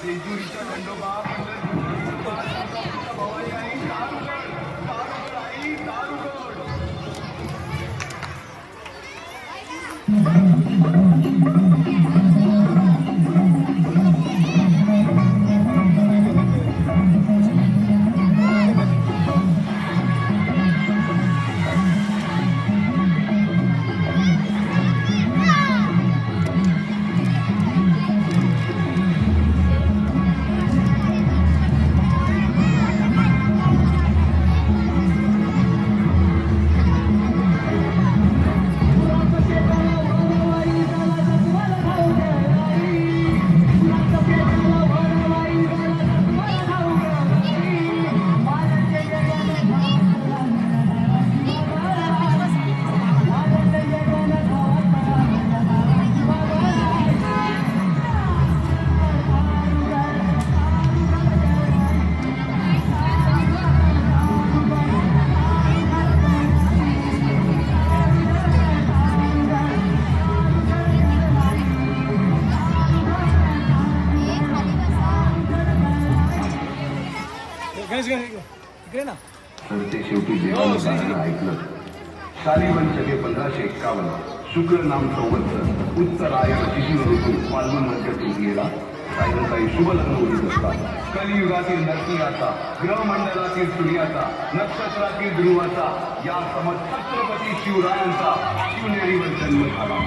जेजुरीच्या खंडोबा पंढरपूरच्या भवानी आई दारुगड दारुगड आई दारुगड. तर ते शेवटी देवानं ऐकलं. साली पंचके 1551 शुक्र नाम संवत्सर उत्तरायण शिशिर ऋतू फाल्गुन मध्यातून गेला. सायंकाळी शुभ लग्न उदित असतात. कलियुगातील नरसिंहाचा, ग्रहमंडळातील सूर्याचा, नक्षत्रातील ध्रुवाचा, या समर्थ छत्रपती शिवरायांचा शिवनेरीवर जन्म झाला.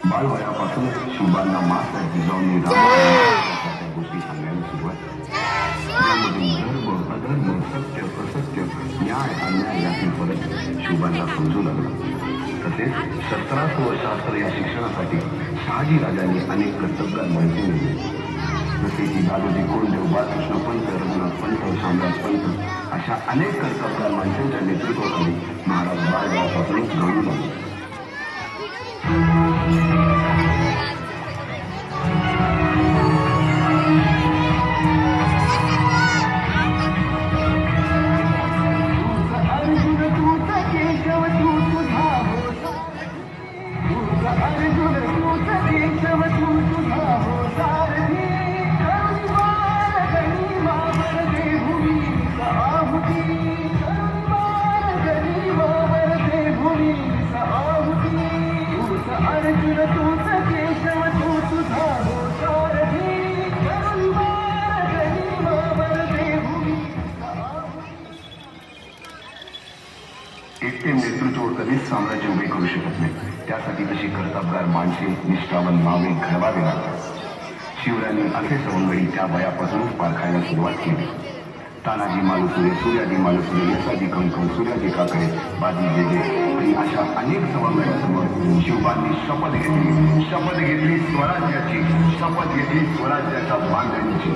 बालवयापासूनच शिवबांना मात्र जिजाऊंनी रामायणाच्या गोष्टी सांगायला सुरुवात केली. त्यामध्ये धर्म अधर्म सत्य असत्य न्याय अन्याय यातील फरक शिवबांना समजू लागला. तसेच 1700 शास्त्र या शिक्षणासाठी शहाजीराजांनी अनेक कर्तव्यात माहिती मिळली. जसे की दादोजी कोंडदेव, बाळकृष्ण पंत, रघुनाथ पंत, शामराज पंत अशा अनेक कर्तव्यात माणसांच्या नेतृत्वाखाली महाराज बालवयापासूनच घडू लागले. एकटे नेतृत्व कधीच साम्राज्य उभे करू शकत नाही. त्यासाठी तशी कर्तबगार माणसे, निष्ठावान नावे घडवावे लागतात. शिवरायांनी असे सवंगडी त्या वयापासूनच पारखायला सुरुवात केली. तानाजी मालुसरे, सूर्याजी मालुसरे, यसाजी कंकण, सूर्याजी काकडे, बाजी जेजे आणि अशा अनेक सवंगड्यांसमोर शिवबांनी शपथ घेतली स्वराज्याची, शपथ घेतली स्वराज्याच्या बांधणीची.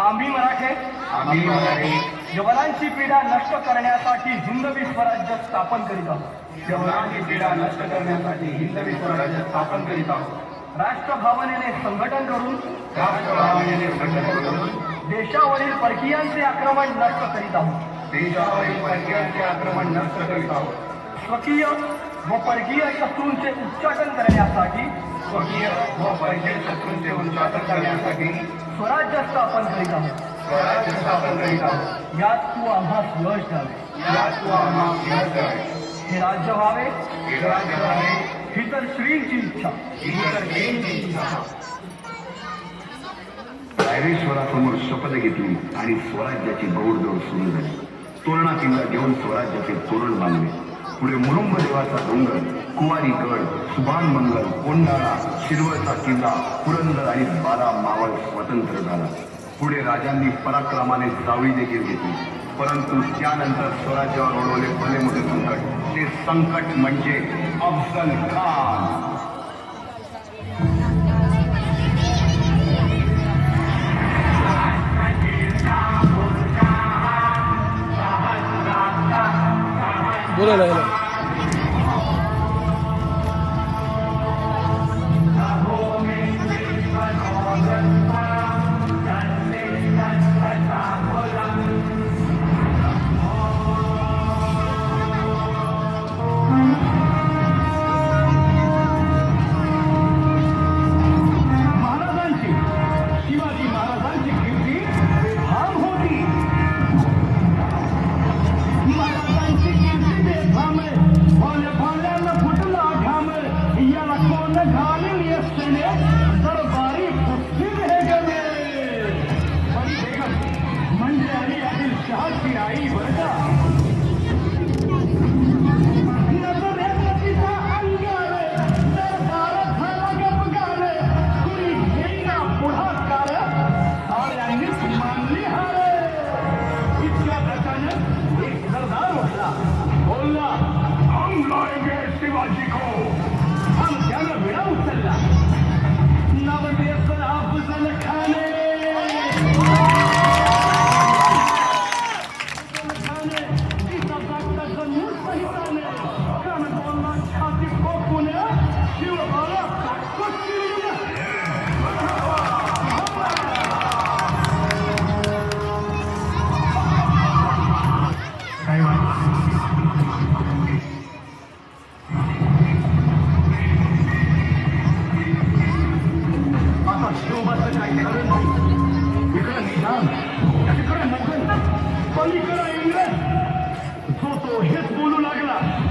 आम्ही मराठे यवनांची पीडा नष्ट करण्यासाठी हिंदवी स्वराज्य स्थापन करीत आहोत. यवनांची पीडा नष्ट करण्यासाठी हिंदवी स्वराज्य स्थापन करीत आहोत. राष्ट्रभावनेने संघटन करून देशावरील परकीयांचे आक्रमण नष्ट करीत आहोत. देशावरील परकीयांचे आक्रमण नष्ट करीत आहोत. स्वकीय व परकीय शत्रूंचे उच्चाटन करण्यासाठी स्वराज्य स्थापन करीत आहोत. यात तू आम्हास यश द्यावे. हे राज्य व्हावे ही तर श्रींची इच्छा. रायरेश्वरासमोर शपथ घेतली आणि स्वराज्याची गौडदौड सुरू झाली. तोरणा किल्ला घेऊन स्वराज्याचे तोरण बांधले. पुढे मुरुंब देवाचा डोंगर, कुवारी गड, सुभान मंगल, कोंडाळा, शिरवळचा किल्ला, पुरंदर आणि 12 मावळ स्वतंत्र झाला. पुढे राजांनी पराक्रमाने जावळी देखील घेतली. परंतु त्यानंतर स्वराज्यावर ओढवले भले मोठे संकट. ते संकट म्हणजे अफजल खान. बोला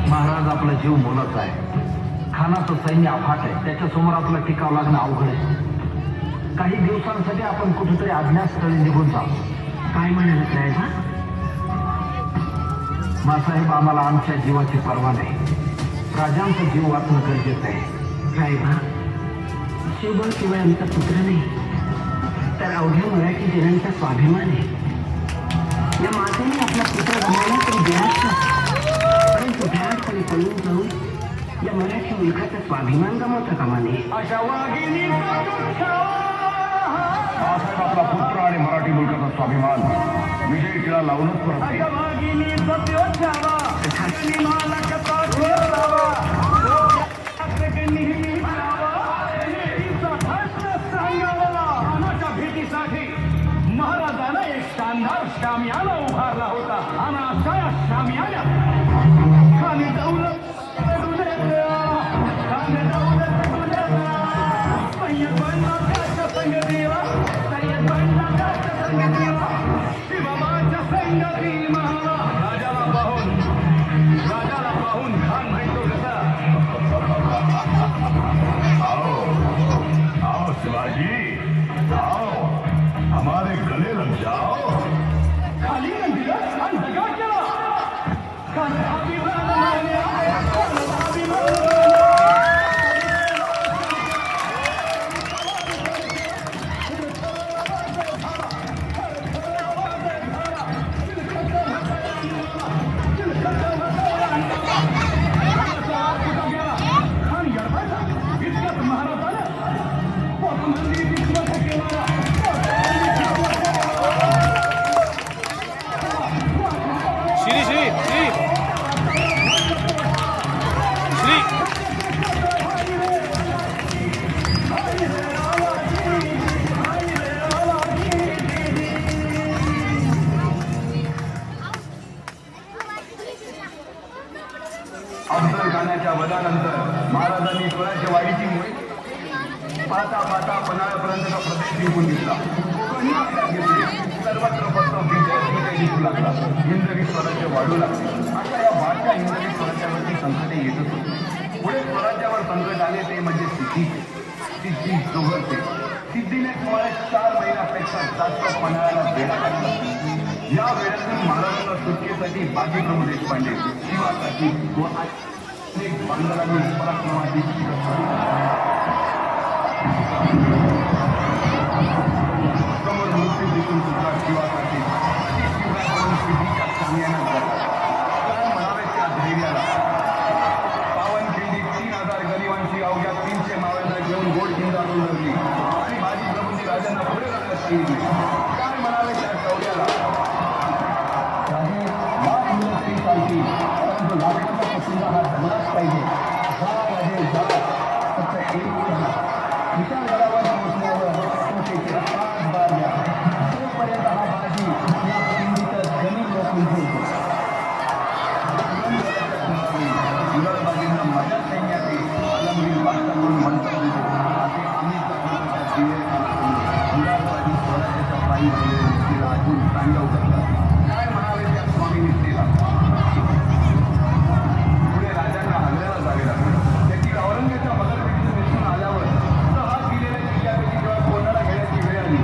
महाराज, आपला जीव मोलाचा आहे. खानाचं सैन्य अफाट आहे. त्याच्यासमोर आपला टिकाव लागणं अवघड आहे. काही दिवसांसाठी आपण कुठेतरी अज्ञातस्थळी निघून जाऊ. काय म्हणायला साहेब? मासाहेब, आम्हाला आमच्या जीवाची पर्वा नाही. राजांचा जीव वाचणं गरजेचं आहे. साहेब, शिवबळ केवळ आमचा पुत्र नाही, तर अवघ्या मराठी जनांचा स्वाभिमान आहे. या मातेने आपला पुत्र गमावला तरी देहात, परंतु ढाळपणे पळून जाऊन या मराठी मुलखाचा स्वाभिमान गमावता कामा नये. आपला पुत्र आणि मराठी मुलकाचा स्वाभिमान विजयी टिळा लावूनच परत भेटीसाठी महाराजांना एक शानदार शामियाना उभारला होता. आणि अशा या शामियाना खाली दौलत स्वराज्यवाढीची मोहीम पाहता पाहता पन्हाळ्यापर्यंतचा प्रदेश जिंकून घेतला. कोकणही आपल्यात घेतली. सर्वत्र फक्त विजय दिसू लागला. हिंदवी स्वराज्य वाढू लागले. अशा या वाढत्या हिंदवी स्वराज्यावरती संकटे येतच होती. पुढे स्वराज्यावर संकट आले ते म्हणजे सिद्धी जोहरचे. सिद्धीने सुमारे 4 महिन्यापेक्षा जास्त पन्हाळ्याला वेढा टाकला. या वेळातून महाराजांना सुटकेसाठी बाजीप्रभू देशपांडे, शिवासाठी व अनेक बांधवांनी पराक्रमाची शिकत समोर मृत्यू दिसून सुद्धा शिवासाठी शिवरायांकडून सिद्धीच्या सामन्यानं जातात. काय म्हणावे त्या धैर्याला. पावनखिंडीत 3000 गनिवांची अवघ्या 300 मावळ्यांना घेऊन गोड खिंडारून धरली आणि बाजीप्रभूंनी राजांना पुढे जाण्यास सांगितले. काय म्हणावे त्या शौर्याला. चालतील परंतु लाखाचा पसंदा हा धरलाच पाहिजे. जा राजे जा, फक्त एक विचार गडावर पोहोचल्यावर तोफेचे 5 बार द्या. तोपर्यंत हा बाजी या खिंडीत जमीन रोखून ठेवतो. जुलाबाजींना माझ्या सैन्याचे अलमगीर बादशाहकडून मंत्र देतो असे अनेक जुलाबाजी स्वराज्याच्या पायी गेलेला अजून तांडव करतात. काय म्हणावे त्या स्वामी निष्ठेला. पुढे राजांना आग्र्याला जावे लागले. त्याची औरंगजेबाच्या मदतीने दिसून आल्यावर हात दिलेल्या किल्ल्यापैकी जेव्हा कोणाला घेण्याची वेळ आली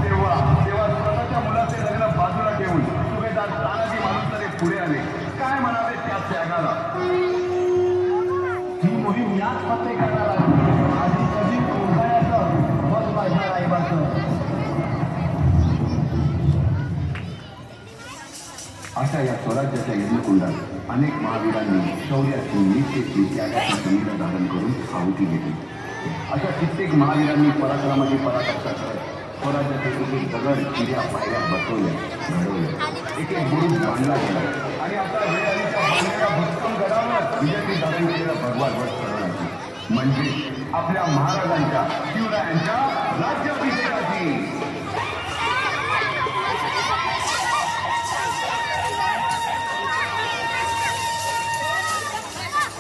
तेव्हा स्वतःच्या मुलाचे लग्न बाजूला ठेवून सुभेदार तानाजी मालुसरे पुढे आले. काय म्हणावे त्या त्यागाला. ही मोहीम याच फते करणार आहे. आधी कधी कोंढाण्याचं मत वाजणार आहे बाजू. अशा या स्वराज्याच्या यज्ञकुंडात अनेक महावीरांनी शौर्याची निष्ठेची त्यागाची समीरा धारण करून आहुती घेतली. अशा कित्येक महावीरांनी पराक्रमाची पराकाष्ठा करत स्वराज्याचे एक दगड चिऱ्या पायऱ्या बसवल्या, घडवल्या. एक बुरुज बांधला गेला आणि आता वेळ आली त्या बांधलेल्या भक्कम गडावर विजयी धारण केलेला भगवान वट करण्याची म्हणजे आपल्या महाराजांच्या शिवरायांच्या राज्याभिषेकाची.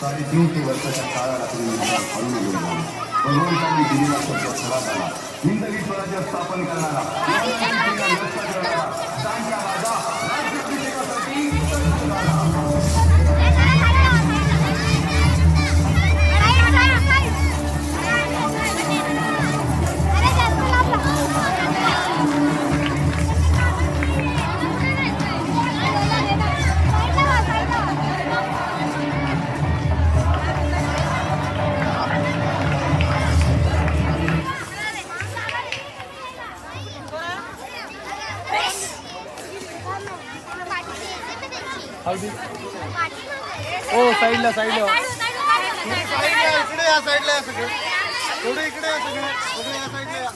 350 वर्षाच्या काळारात्रीनंतर हळूहळू झाला. भगवंतांनी दिलेला शब्द खरा झाला. हिंदवी स्वराज्य स्थापन करणारा, त्यांच्या राजा हो साईडला इकडे या साईडला या सगळे. थोडे इकडे या सगळे. या साईडला या.